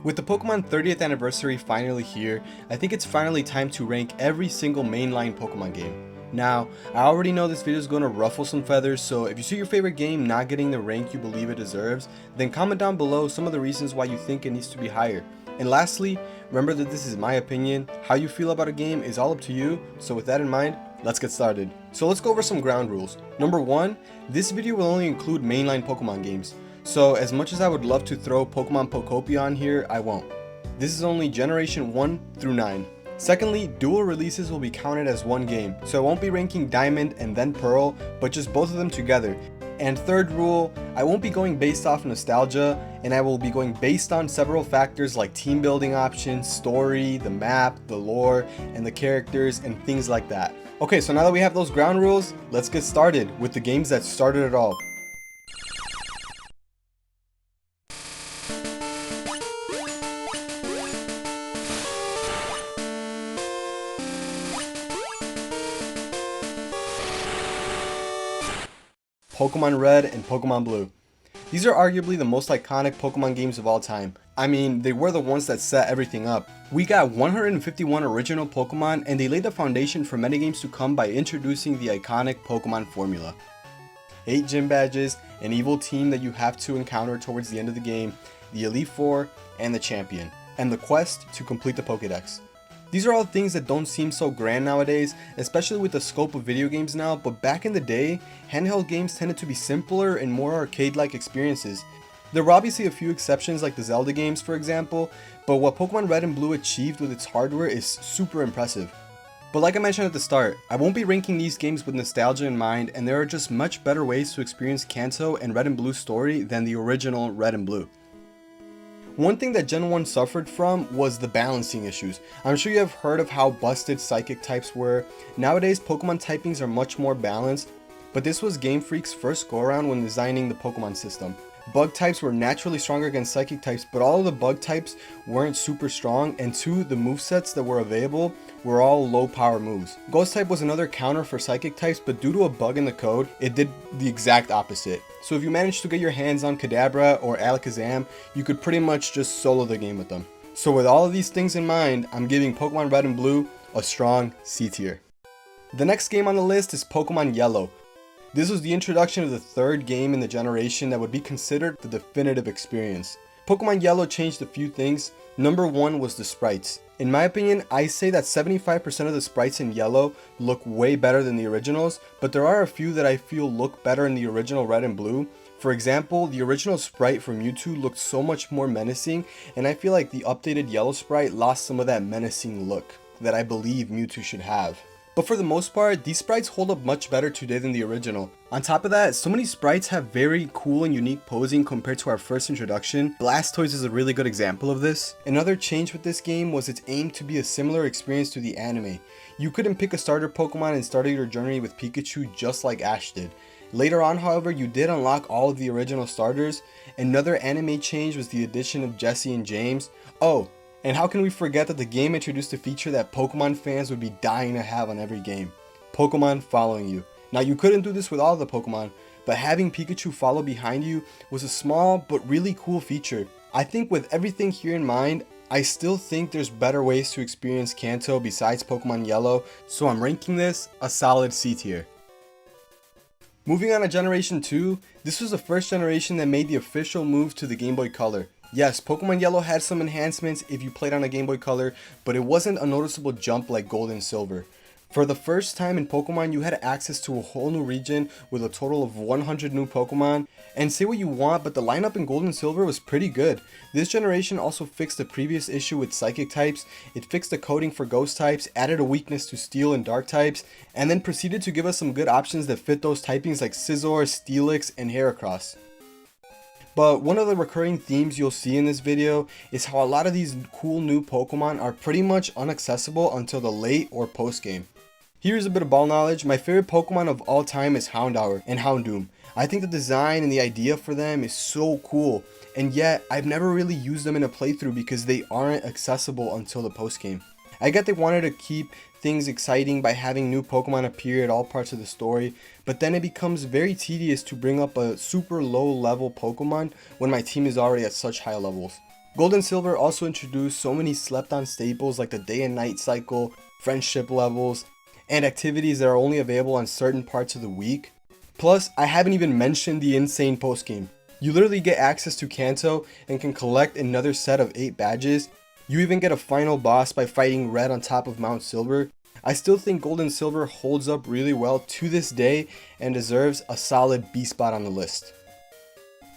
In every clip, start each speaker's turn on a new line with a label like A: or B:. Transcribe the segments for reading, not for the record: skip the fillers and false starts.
A: With the Pokemon 30th anniversary finally here, I think it's finally time to rank every single mainline Pokemon game. Now, I already know this video is going to ruffle some feathers, so if you see your favorite game not getting the rank you believe it deserves, then comment down below some of the reasons why you think it needs to be higher. And lastly, remember that this is my opinion. How you feel about a game is all up to you, so with that in mind, let's get started. So let's go over some ground rules. Number 1, this video will only include mainline Pokemon games. So as much as I would love to throw Pokemon Pokopia on here, I won't. This is only generation 1 through 9. Secondly, dual releases will be counted as one game, so I won't be ranking Diamond and then Pearl, but just both of them together. And third rule, I won't be going based off nostalgia, and I will be going based on several factors like team building options, story, the map, the lore, and the characters, and things like that. Okay, so now that we have those ground rules, let's get started with the games that started it all. Pokemon Red and Pokemon Blue. These are arguably the most iconic Pokemon games of all time. I mean, they were the ones that set everything up. We got 151 original Pokemon, and they laid the foundation for many games to come by introducing the iconic Pokemon formula. 8 gym badges, an evil team that you have to encounter towards the end of the game, the Elite Four, and the Champion, and the quest to complete the Pokédex. These are all things that don't seem so grand nowadays, especially with the scope of video games now, but back in the day, handheld games tended to be simpler and more arcade-like experiences. There were obviously a few exceptions like the Zelda games for example, but what Pokemon Red and Blue achieved with its hardware is super impressive. But like I mentioned at the start, I won't be ranking these games with nostalgia in mind, and there are just much better ways to experience Kanto and Red and Blue's story than the original Red and Blue. One thing that Gen 1 suffered from was the balancing issues. I'm sure you have heard of how busted psychic types were. Nowadays, Pokemon typings are much more balanced, but this was Game Freak's first go around when designing the Pokemon system. Bug types were naturally stronger against psychic types, but all of the bug types weren't super strong, and two, the movesets that were available were all low power moves. Ghost type was another counter for psychic types, but due to a bug in the code, it did the exact opposite. So if you managed to get your hands on Kadabra or Alakazam, you could pretty much just solo the game with them. So with all of these things in mind, I'm giving Pokemon Red and Blue a strong C tier. The next game on the list is Pokemon Yellow. This was the introduction of the third game in the generation that would be considered the definitive experience. Pokemon Yellow changed a few things. Number 1 was the sprites. In my opinion, I say that 75% of the sprites in Yellow look way better than the originals, but there are a few that I feel look better in the original Red and Blue. For example, the original sprite for Mewtwo looked so much more menacing, and I feel like the updated Yellow sprite lost some of that menacing look that I believe Mewtwo should have. But for the most part, these sprites hold up much better today than the original. On top of that, so many sprites have very cool and unique posing compared to our first introduction. Blastoise is a really good example of this. Another change with this game was its aim to be a similar experience to the anime. You couldn't pick a starter Pokemon and start your journey with Pikachu just like Ash did. Later on, however, you did unlock all of the original starters. Another anime change was the addition of Jesse and James. Oh, and how can we forget that the game introduced a feature that Pokemon fans would be dying to have on every game? Pokemon following you. Now you couldn't do this with all the Pokemon, but having Pikachu follow behind you was a small but really cool feature. I think with everything here in mind, I still think there's better ways to experience Kanto besides Pokemon Yellow, so I'm ranking this a solid C tier. Moving on to Generation 2, this was the first generation that made the official move to the Game Boy Color. Yes, Pokemon Yellow had some enhancements if you played on a Game Boy Color, but it wasn't a noticeable jump like Gold and Silver. For the first time in Pokemon, you had access to a whole new region with a total of 100 new Pokemon. And say what you want, but the lineup in Gold and Silver was pretty good. This generation also fixed the previous issue with Psychic types, it fixed the coding for Ghost types, added a weakness to Steel and Dark types, and then proceeded to give us some good options that fit those typings like Scizor, Steelix, and Heracross. But one of the recurring themes you'll see in this video is how a lot of these cool new Pokemon are pretty much inaccessible until the late or post game. Here's a bit of ball knowledge. My favorite Pokemon of all time is Houndour and Houndoom. I think the design and the idea for them is so cool, and yet I've never really used them in a playthrough because they aren't accessible until the post game. I get they wanted to keep things exciting by having new Pokemon appear at all parts of the story, but then it becomes very tedious to bring up a super low level Pokemon when my team is already at such high levels. Gold and Silver also introduced so many slept on staples like the day and night cycle, friendship levels, and activities that are only available on certain parts of the week. Plus, I haven't even mentioned the insane postgame. You literally get access to Kanto and can collect another set of 8 badges. You even get a final boss by fighting Red on top of Mount Silver. I still think Gold and Silver holds up really well to this day and deserves a solid B spot on the list.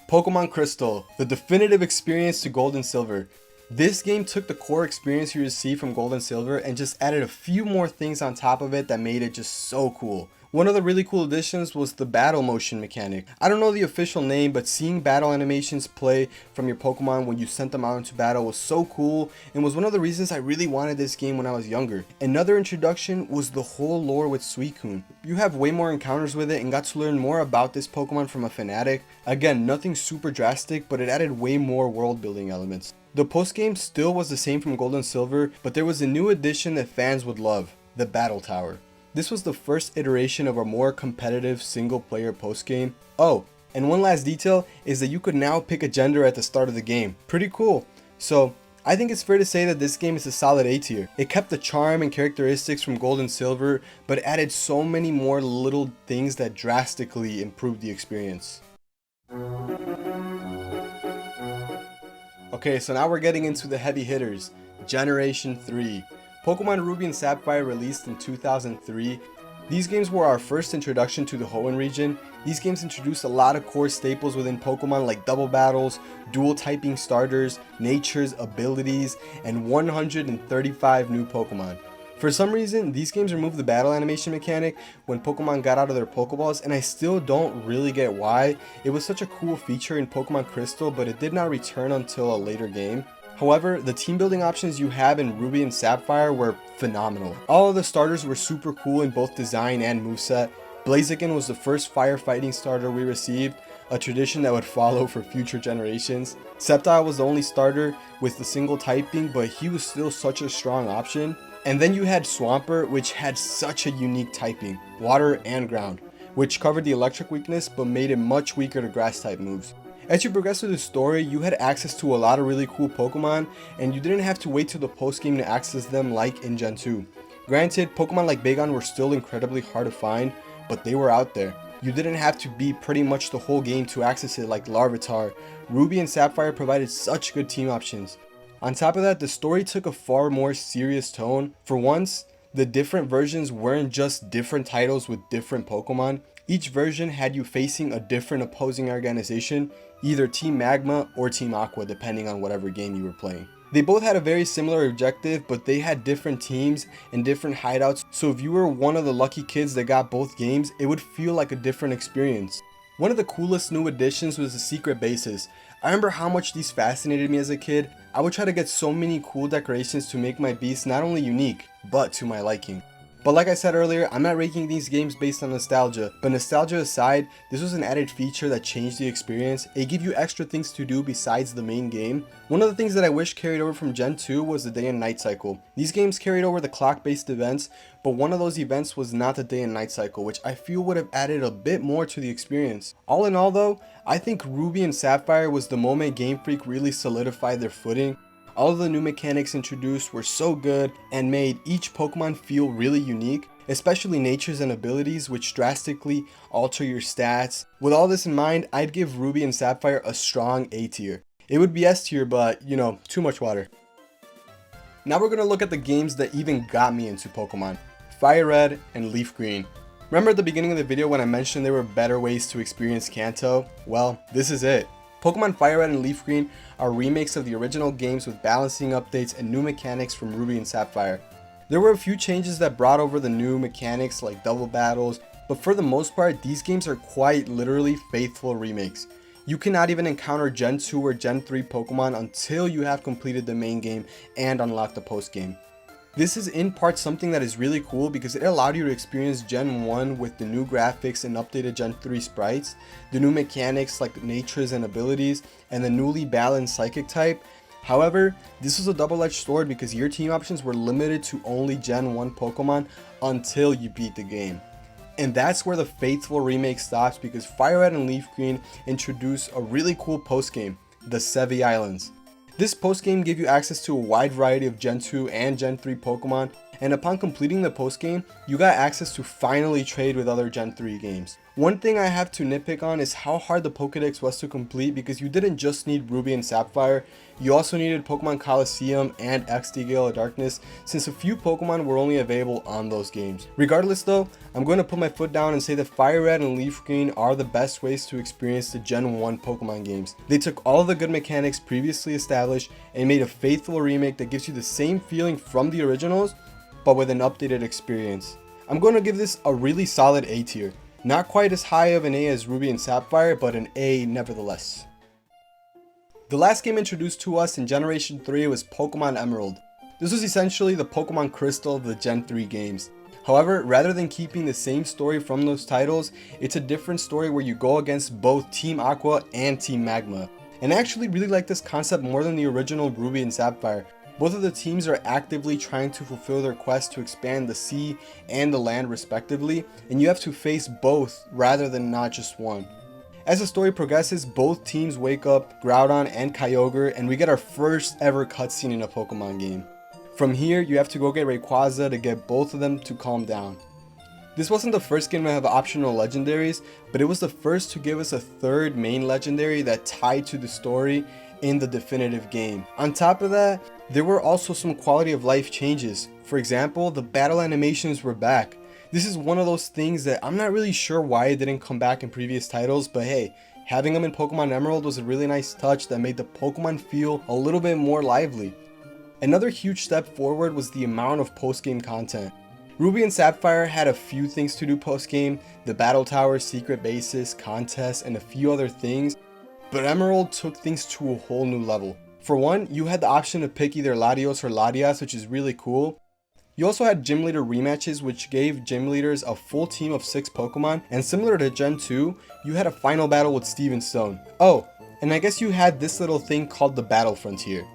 A: Pokemon Crystal, the definitive experience to Gold and Silver. This game took the core experience you received from Gold and Silver and just added a few more things on top of it that made it just so cool. One of the really cool additions was the battle motion mechanic. I don't know the official name, but seeing battle animations play from your Pokemon when you sent them out into battle was so cool and was one of the reasons I really wanted this game when I was younger. Another introduction was the whole lore with Suicune. You have way more encounters with it and got to learn more about this Pokemon from a fanatic. Again, nothing super drastic, but it added way more world building elements. The postgame still was the same from Gold and Silver, but there was a new addition that fans would love, the Battle Tower. This was the first iteration of a more competitive single-player postgame. Oh, and one last detail is that you could now pick a gender at the start of the game. Pretty cool. So, I think it's fair to say that this game is a solid A tier. It kept the charm and characteristics from Gold and Silver, but added so many more little things that drastically improved the experience. Okay, so now we're getting into the heavy hitters. Generation 3. Pokemon Ruby and Sapphire released in 2003. These games were our first introduction to the Hoenn region. These games introduced a lot of core staples within Pokemon like double battles, dual typing starters, nature's abilities, and 135 new Pokemon. For some reason, these games removed the battle animation mechanic when Pokemon got out of their Pokeballs, and I still don't really get why. It was such a cool feature in Pokemon Crystal, but it did not return until a later game. However, the team building options you have in Ruby and Sapphire were phenomenal. All of the starters were super cool in both design and moveset. Blaziken was the first firefighting starter we received, a tradition that would follow for future generations. Sceptile was the only starter with the single typing, but he was still such a strong option. And then you had Swampert, which had such a unique typing, water and ground, which covered the electric weakness but made it much weaker to grass type moves. As you progress through the story, you had access to a lot of really cool Pokemon, and you didn't have to wait till the post-game to access them like in Gen 2. Granted, Pokemon like Bagon were still incredibly hard to find, but they were out there. You didn't have to beat pretty much the whole game to access it like Larvitar. Ruby and Sapphire provided such good team options. On top of that, the story took a far more serious tone. For once, the different versions weren't just different titles with different Pokemon. Each version had you facing a different opposing organization, either Team Magma or Team Aqua depending on whatever game you were playing. They both had a very similar objective, but they had different teams and different hideouts, so if you were one of the lucky kids that got both games, it would feel like a different experience. One of the coolest new additions was the secret bases. I remember how much these fascinated me as a kid. I would try to get so many cool decorations to make my beast not only unique, but to my liking. But like I said earlier, I'm not ranking these games based on nostalgia, but nostalgia aside, this was an added feature that changed the experience. It gave you extra things to do besides the main game. One of the things that I wish carried over from Gen 2 was the day and night cycle. These games carried over the clock-based events, but one of those events was not the day and night cycle, which I feel would have added a bit more to the experience. All in all though, I think Ruby and Sapphire was the moment Game Freak really solidified their footing. All of the new mechanics introduced were so good and made each Pokemon feel really unique, especially natures and abilities which drastically alter your stats. With all this in mind, I'd give Ruby and Sapphire a strong A tier. It would be S tier, but you know, too much water. Now we're gonna look at the games that even got me into Pokemon. Fire Red and Leaf Green. Remember at the beginning of the video when I mentioned there were better ways to experience Kanto? Well, this is it. Pokemon Fire Red and Leaf Green are remakes of the original games with balancing updates and new mechanics from Ruby and Sapphire. There were a few changes that brought over the new mechanics like double battles, but for the most part, these games are quite literally faithful remakes. You cannot even encounter Gen 2 or Gen 3 Pokemon until you have completed the main game and unlocked the post game. This is in part something that is really cool because it allowed you to experience Gen 1 with the new graphics and updated Gen 3 sprites, the new mechanics like natures and abilities, and the newly balanced psychic type. However, this was a double-edged sword because your team options were limited to only Gen 1 Pokemon until you beat the game. And that's where the faithful remake stops because Fire Red and Leaf Green introduced a really cool post-game, the Sevii Islands. This post-game gave you access to a wide variety of Gen 2 and Gen 3 Pokemon, and upon completing the post-game, you got access to finally trade with other Gen 3 games. One thing I have to nitpick on is how hard the Pokedex was to complete, because you didn't just need Ruby and Sapphire, you also needed Pokemon Colosseum and XD Gale of Darkness, since a few Pokemon were only available on those games. Regardless though, I'm going to put my foot down and say that Fire Red and Leaf Green are the best ways to experience the Gen 1 Pokemon games. They took all the good mechanics previously established and made a faithful remake that gives you the same feeling from the originals, but with an updated experience. I'm going to give this a really solid A tier. Not quite as high of an A as Ruby and Sapphire, but an A nevertheless. The last game introduced to us in Generation 3 was Pokemon Emerald. This was essentially the Pokemon Crystal of the Gen 3 games. However, rather than keeping the same story from those titles, it's a different story where you go against both Team Aqua and Team Magma. And I actually really like this concept more than the original Ruby and Sapphire. Both of the teams are actively trying to fulfill their quest to expand the sea and the land respectively, and you have to face both rather than not just one. As the story progresses, both teams wake up Groudon and Kyogre, and we get our first ever cutscene in a Pokemon game. From here, you have to go get Rayquaza to get both of them to calm down. This wasn't the first game to have optional legendaries, but it was the first to give us a third main legendary that tied to the story in the definitive game. On top of that, there were also some quality of life changes. For example, the battle animations were back. This is one of those things that I'm not really sure why it didn't come back in previous titles, but hey, having them in Pokemon Emerald was a really nice touch that made the Pokemon feel a little bit more lively. Another huge step forward was the amount of post-game content. Ruby and Sapphire had a few things to do post-game, the Battle Tower, secret bases, contests, and a few other things, but Emerald took things to a whole new level. For one, you had the option to pick either Latios or Latias, which is really cool. You also had gym leader rematches, which gave gym leaders a full team of 6 Pokemon, and similar to Gen 2, you had a final battle with Steven Stone. Oh, and I guess you had this little thing called the Battle Frontier.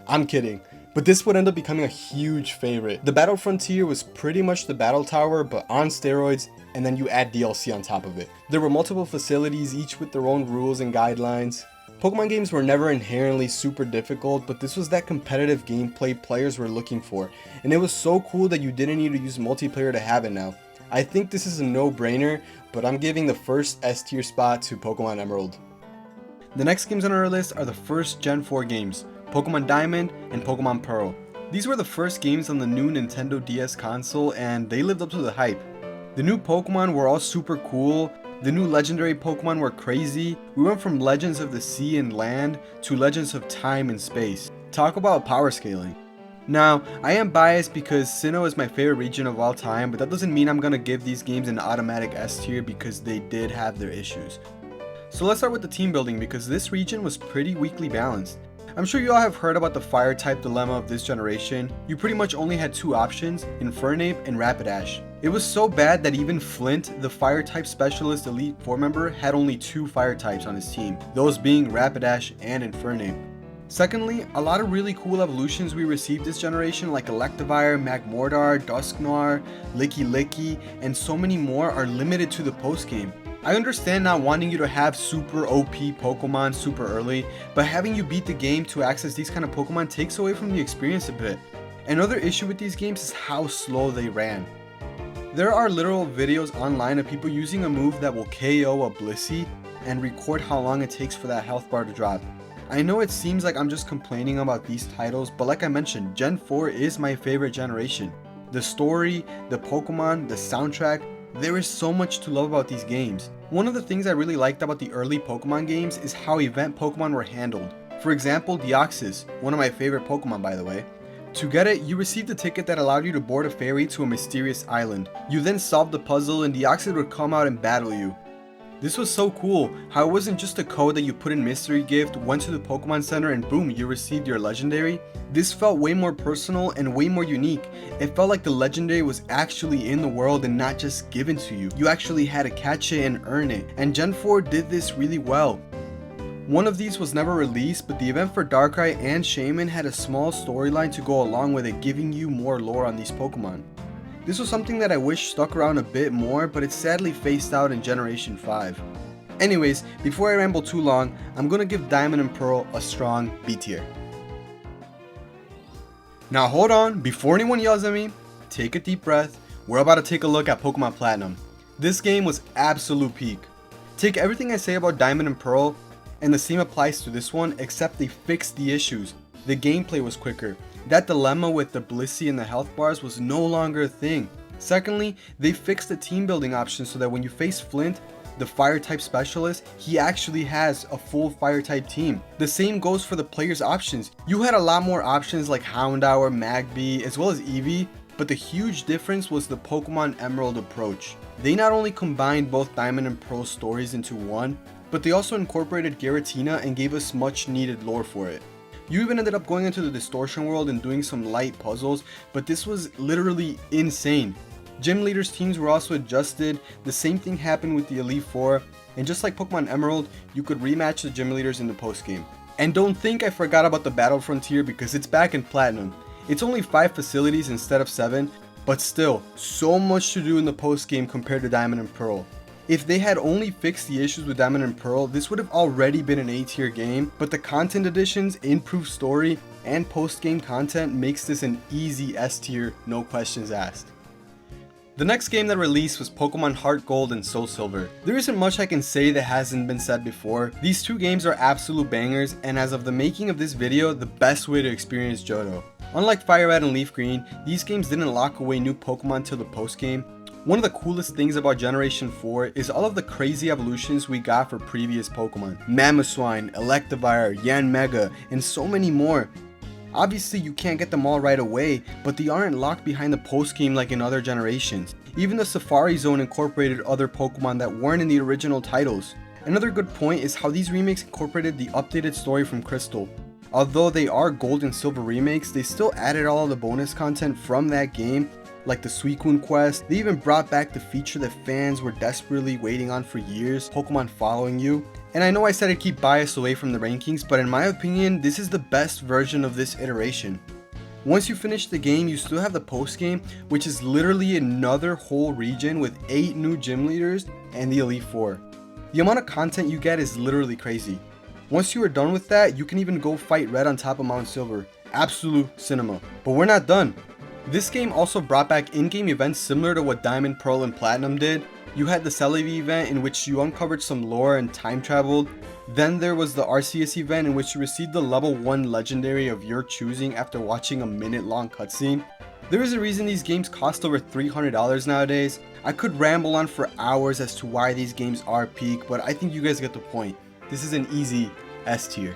A: I'm kidding, but this would end up becoming a huge favorite. The Battle Frontier was pretty much the Battle Tower, but on steroids, and then you add DLC on top of it. There were multiple facilities, each with their own rules and guidelines. Pokemon games were never inherently super difficult, but this was that competitive gameplay players were looking for, and it was so cool that you didn't need to use multiplayer to have it now. I think this is a no-brainer, but I'm giving the first S tier spot to Pokemon Emerald. The next games on our list are the first Gen 4 games, Pokemon Diamond and Pokemon Pearl. These were the first games on the new Nintendo DS console, and they lived up to the hype. The new Pokemon were all super cool. The new legendary Pokemon were crazy. We went from Legends of the Sea and Land to Legends of Time and Space. Talk about power scaling. Now, I am biased because Sinnoh is my favorite region of all time, but that doesn't mean I'm gonna give these games an automatic S tier because they did have their issues. So let's start with the team building, because this region was pretty weakly balanced. I'm sure you all have heard about the fire type dilemma of this generation. You pretty much only had 2 options, Infernape and Rapidash. It was so bad that even Flint, the fire type specialist Elite 4 member, had only 2 fire types on his team, those being Rapidash and Infernape. Secondly, a lot of really cool evolutions we received this generation, like Electivire, Magmortar, Dusknoir, Licky, and so many more are limited to the post game. I understand not wanting you to have super OP Pokemon super early, but having you beat the game to access these kind of Pokemon takes away from the experience a bit. Another issue with these games is how slow they ran. There are literal videos online of people using a move that will KO a Blissey and record how long it takes for that health bar to drop. I know it seems like I'm just complaining about these titles, but like I mentioned, Gen 4 is my favorite generation. The story, the Pokemon, the soundtrack, there is so much to love about these games. One of the things I really liked about the early Pokemon games is how event Pokemon were handled. For example, Deoxys, one of my favorite Pokemon by the way. To get it, you received a ticket that allowed you to board a ferry to a mysterious island. You then solved the puzzle and Deoxys would come out and battle you. This was so cool, how it wasn't just a code that you put in Mystery Gift, went to the Pokemon Center and boom, you received your legendary. This felt way more personal and way more unique. It felt like the legendary was actually in the world and not just given to you. You actually had to catch it and earn it, and Gen 4 did this really well. One of these was never released, but the event for Darkrai and Shaman had a small storyline to go along with it, giving you more lore on these Pokemon. This was something that I wish stuck around a bit more, but it sadly phased out in Generation 5. Anyways, before I ramble too long, I'm gonna give Diamond and Pearl a strong B tier. Now hold on, before anyone yells at me, take a deep breath. We're about to take a look at Pokemon Platinum. This game was absolute peak. Take everything I say about Diamond and Pearl, and the same applies to this one, except they fixed the issues. The gameplay was quicker. That dilemma with the Blissey and the health bars was no longer a thing. Secondly, they fixed the team building option so that when you face Flint, the fire type specialist, he actually has a full fire type team. The same goes for the player's options. You had a lot more options like Houndour, Magby, as well as Eevee, but the huge difference was the Pokemon Emerald approach. They not only combined both Diamond and Pearl stories into one, but they also incorporated Giratina and gave us much needed lore for it. You even ended up going into the Distortion world and doing some light puzzles, but this was literally insane. Gym leaders teams were also adjusted, the same thing happened with the Elite Four, and just like Pokemon Emerald, you could rematch the gym leaders in the post game. And don't think I forgot about the Battle Frontier because it's back in Platinum. It's only 5 facilities instead of 7, but still, so much to do in the post game compared to Diamond and Pearl. If they had only fixed the issues with Diamond and Pearl, this would have already been an A-tier game, but the content additions, improved story, and post-game content makes this an easy S-tier, no questions asked. The next game that released was Pokemon Heart Gold and Soul Silver. There isn't much I can say that hasn't been said before. These two games are absolute bangers, and as of the making of this video, the best way to experience Johto. Unlike Fire Red and Leaf Green, these games didn't lock away new Pokemon till the post game. One of the coolest things about Generation 4 is all of the crazy evolutions we got for previous Pokemon. Mamoswine, Electivire, Yanmega, and so many more. Obviously you can't get them all right away, but they aren't locked behind the post game like in other generations. Even the Safari Zone incorporated other Pokemon that weren't in the original titles. Another good point is how these remakes incorporated the updated story from Crystal. Although they are Gold and Silver remakes, they still added all of the bonus content from that game, like the Suicune quest. They even brought back the feature that fans were desperately waiting on for years, Pokemon following you. And I know I said I'd keep bias away from the rankings, but in my opinion, this is the best version of this iteration. Once you finish the game, you still have the post game, which is literally another whole region with 8 new gym leaders and the Elite Four. The amount of content you get is literally crazy. Once you are done with that, you can even go fight Red on top of Mount Silver. Absolute cinema. But we're not done. This game also brought back in-game events similar to what Diamond, Pearl, and Platinum did. You had the Celebi event in which you uncovered some lore and time traveled. Then there was the Arceus event in which you received the level 1 legendary of your choosing after watching a minute-long cutscene. There is a reason these games cost over $300 nowadays. I could ramble on for hours as to why these games are peak, but I think you guys get the point. This is an easy S tier.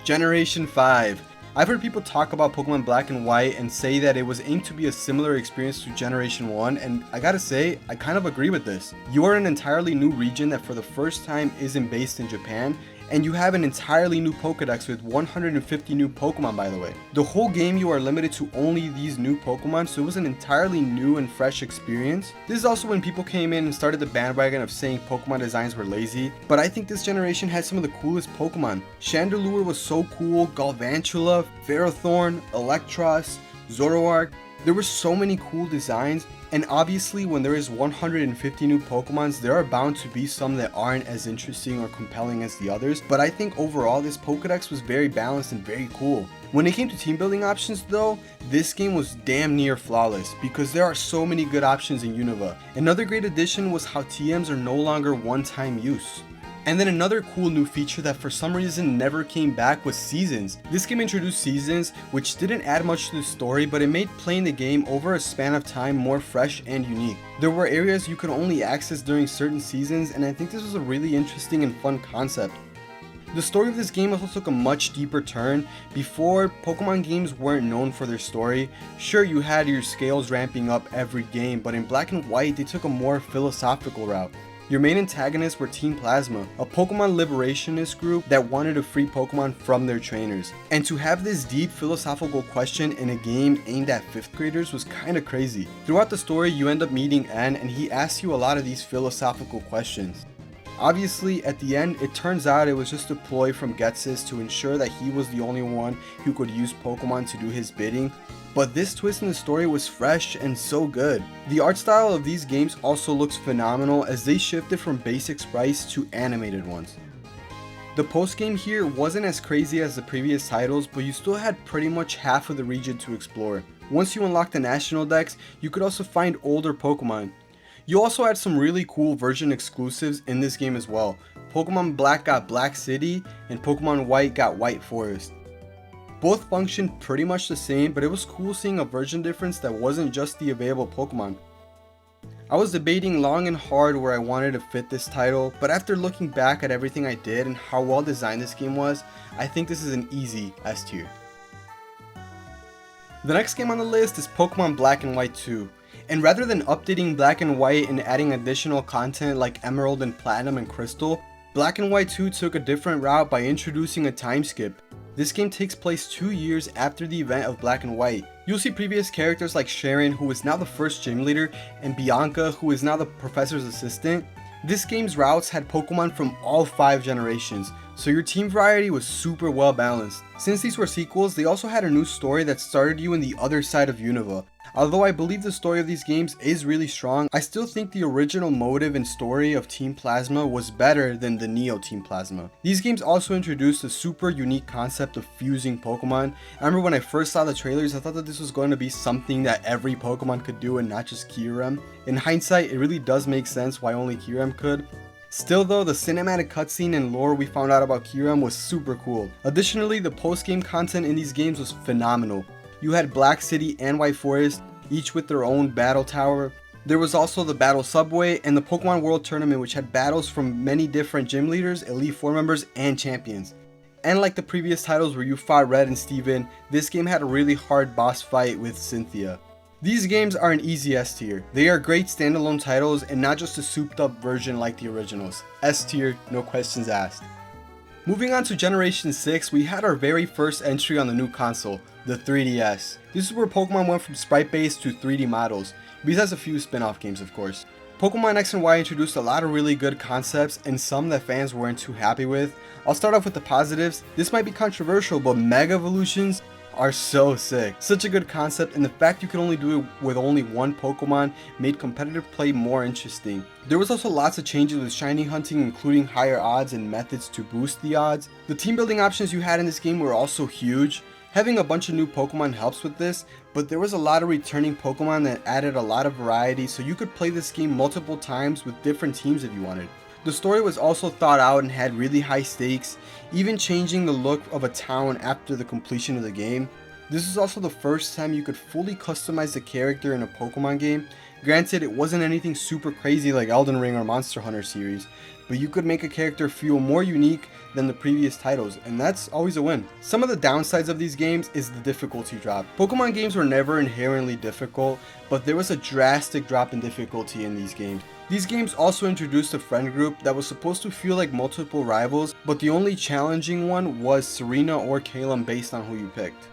A: Generation 5. I've heard people talk about Pokemon Black and White and say that it was aimed to be a similar experience to Generation 1, and I gotta say, I kind of agree with this. You are in an entirely new region that for the first time isn't based in Japan, and you have an entirely new Pokedex with 150 new Pokemon, by the way. The whole game you are limited to only these new Pokemon, so it was an entirely new and fresh experience. This is also when people came in and started the bandwagon of saying Pokemon designs were lazy, but I think this generation had some of the coolest Pokemon. Chandelure was so cool, Galvantula, Ferrothorn, Electros, Zoroark. There were so many cool designs, and obviously when there is 150 new Pokemons, there are bound to be some that aren't as interesting or compelling as the others, but I think overall this Pokedex was very balanced and very cool. When it came to team building options though, this game was damn near flawless because there are so many good options in Unova. Another great addition was how TMs are no longer one-time use. And then another cool new feature that for some reason never came back was Seasons. This game introduced Seasons, which didn't add much to the story, but it made playing the game over a span of time more fresh and unique. There were areas you could only access during certain seasons, and I think this was a really interesting and fun concept. The story of this game also took a much deeper turn. Before, Pokemon games weren't known for their story. Sure, you had your scales ramping up every game, but in Black and White, they took a more philosophical route. Your main antagonists were Team Plasma, a Pokemon liberationist group that wanted to free Pokemon from their trainers. And to have this deep philosophical question in a game aimed at 5th graders was kinda crazy. Throughout the story, you end up meeting N, and he asks you a lot of these philosophical questions. Obviously, at the end, it turns out it was just a ploy from Ghetsis to ensure that he was the only one who could use Pokemon to do his bidding. But this twist in the story was fresh and so good. The art style of these games also looks phenomenal as they shifted from basic sprites to animated ones. The post-game here wasn't as crazy as the previous titles, but you still had pretty much half of the region to explore. Once you unlocked the national dex, you could also find older Pokemon. You also had some really cool version exclusives in this game as well. Pokemon Black got Black City, and Pokemon White got White Forest. Both functioned pretty much the same, but it was cool seeing a version difference that wasn't just the available Pokemon. I was debating long and hard where I wanted to fit this title, but after looking back at everything I did and how well designed this game was, I think this is an easy S tier. The next game on the list is Pokemon Black and White 2, and rather than updating Black and White and adding additional content like Emerald and Platinum and Crystal, Black and White 2 took a different route by introducing a time skip. This game takes place 2 years after the event of Black and White. You'll see previous characters like Sharon, who is now the first gym leader, and Bianca, who is now the professor's assistant. This game's routes had Pokemon from all 5 generations, so your team variety was super well balanced. Since these were sequels, they also had a new story that started you in the other side of Unova. Although I believe the story of these games is really strong, I still think the original motive and story of Team Plasma was better than the Neo Team Plasma. These games also introduced a super unique concept of fusing Pokemon. I remember when I first saw the trailers, I thought that this was going to be something that every Pokemon could do and not just Kyurem. In hindsight, it really does make sense why only Kyurem could. Still though, the cinematic cutscene and lore we found out about Kyurem was super cool. Additionally, the post-game content in these games was phenomenal. You had Black City and White Forest, each with their own battle tower. There was also the Battle Subway and the Pokemon World Tournament, which had battles from many different gym leaders, Elite Four members, and champions. And like the previous titles where you fought Red and Steven, this game had a really hard boss fight with Cynthia. These games are an easy S tier. They are great standalone titles and not just a souped up version like the originals. S tier, no questions asked. Moving on to Generation 6, we had our very first entry on the new console, the 3DS. This is where Pokemon went from sprite-based to 3D models, besides a few spin-off games of course. Pokemon X and Y introduced a lot of really good concepts and some that fans weren't too happy with. I'll start off with the positives. This might be controversial, but Mega Evolutions are so sick. Such a good concept, and the fact you could only do it with only one Pokemon made competitive play more interesting. There was also lots of changes with shiny hunting, including higher odds and methods to boost the odds. The team building options you had in this game were also huge. Having a bunch of new Pokemon helps with this, but there was a lot of returning Pokemon that added a lot of variety, so you could play this game multiple times with different teams if you wanted. The story was also thought out and had really high stakes, even changing the look of a town after the completion of the game. This is also the first time you could fully customize the character in a Pokemon game. Granted, it wasn't anything super crazy like Elden Ring or Monster Hunter series, but you could make a character feel more unique than the previous titles, and that's always a win. Some of the downsides of these games is the difficulty drop. Pokemon games were never inherently difficult, but there was a drastic drop in difficulty in these games. These games also introduced a friend group that was supposed to feel like multiple rivals, but the only challenging one was Serena or Calum based on who you picked.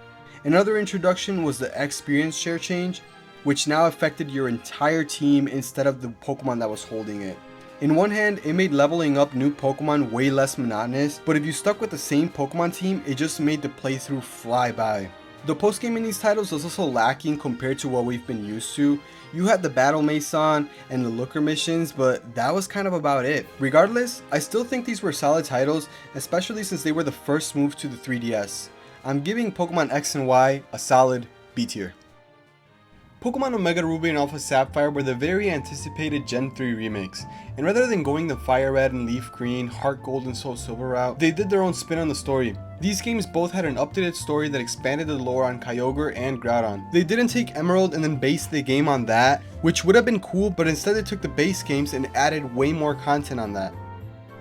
A: Another introduction was the experience share change, which now affected your entire team instead of the Pokemon that was holding it. In one hand, it made leveling up new Pokemon way less monotonous, but if you stuck with the same Pokemon team, it just made the playthrough fly by. The postgame in these titles was also lacking compared to what we've been used to. You had the Battle Mason and the Looker missions, but that was kind of about it. Regardless, I still think these were solid titles, especially since they were the first move to the 3DS. I'm giving Pokemon X and Y a solid B tier. Pokemon Omega Ruby and Alpha Sapphire were the very anticipated Gen 3 remakes, and rather than going the Fire Red and Leaf Green, Heart Gold and Soul Silver route, they did their own spin on the story. These games both had an updated story that expanded the lore on Kyogre and Groudon. They didn't take Emerald and then base the game on that, which would have been cool, but instead they took the base games and added way more content on that.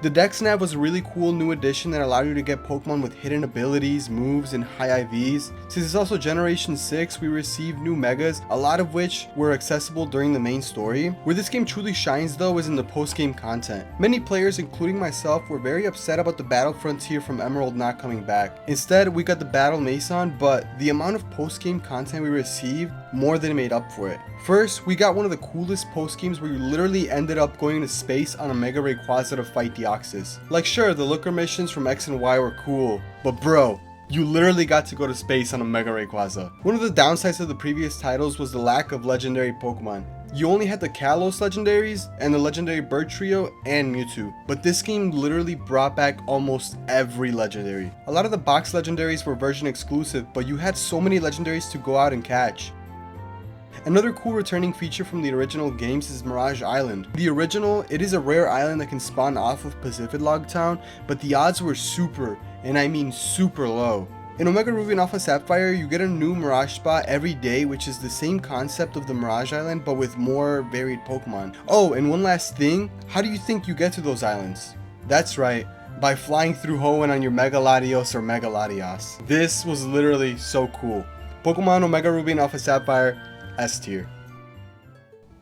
A: The Dex Nav was a really cool new addition that allowed you to get Pokemon with hidden abilities, moves, and high IVs. Since it's also Generation 6, we received new Megas, a lot of which were accessible during the main story. Where this game truly shines though is in the post-game content. Many players, including myself, were very upset about the Battle Frontier from Emerald not coming back. Instead, we got the Battle Mason, but the amount of post-game content we received more than made up for it. First, we got one of the coolest post-games where you literally ended up going to space on a Mega Rayquaza to fight Deoxys. Like sure, the Looker missions from X and Y were cool, but bro, you literally got to go to space on a Mega Rayquaza. One of the downsides of the previous titles was the lack of legendary Pokemon. You only had the Kalos legendaries and the legendary bird trio and Mewtwo, but this game literally brought back almost every legendary. A lot of the box legendaries were version exclusive, but you had so many legendaries to go out and catch. Another cool returning feature from the original games is Mirage Island. The original, it is a rare island that can spawn off of Pacific Log Town, but the odds were super, and I mean super low. In Omega Ruby and Alpha Sapphire, you get a new Mirage spot every day, which is the same concept of the Mirage Island, but with more varied Pokemon. Oh, and one last thing, how do you think you get to those islands? That's right, by flying through Hoenn on your Mega Latios or Mega Latias. This was literally so cool. Pokemon Omega Ruby and Alpha Sapphire, S tier.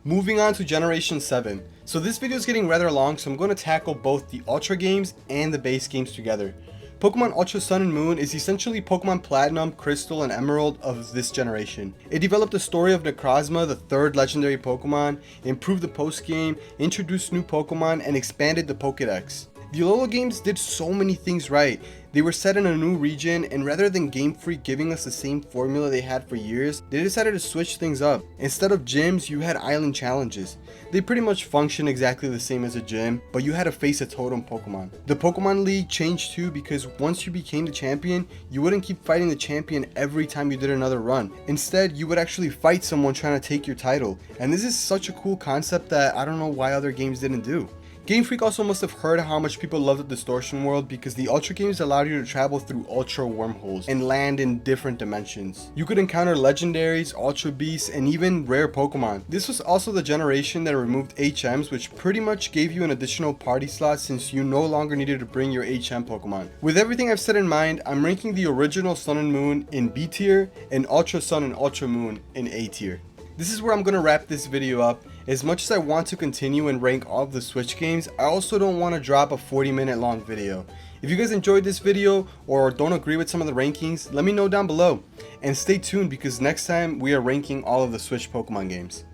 A: Moving on to Generation 7. So this video is getting rather long, so I'm going to tackle both the Ultra games and the base games together. Pokemon Ultra Sun and Moon is essentially Pokemon Platinum, Crystal, and Emerald of this generation. It developed the story of Necrozma, the third legendary Pokemon, improved the post-game, introduced new Pokemon, and expanded the Pokédex. The Alola games did so many things right. They were set in a new region, and rather than Game Freak giving us the same formula they had for years, they decided to switch things up. Instead of gyms, you had island challenges. They pretty much function exactly the same as a gym, but you had to face a totem Pokemon. The Pokemon League changed too, because once you became the champion, you wouldn't keep fighting the champion every time you did another run. Instead, you would actually fight someone trying to take your title, and this is such a cool concept that I don't know why other games didn't do. Game Freak also must have heard how much people loved the Distortion world, because the Ultra games allowed you to travel through Ultra wormholes and land in different dimensions. You could encounter legendaries, Ultra beasts, and even rare Pokemon. This was also the generation that removed HMs, which pretty much gave you an additional party slot since you no longer needed to bring your HM Pokemon. With everything I've said in mind, I'm ranking the original Sun and Moon in B tier and Ultra Sun and Ultra Moon in A tier. This is where I'm going to wrap this video up. As much as I want to continue and rank all of the Switch games, I also don't want to drop a 40-minute long video. If you guys enjoyed this video or don't agree with some of the rankings, let me know down below. And stay tuned, because next time we are ranking all of the Switch Pokemon games.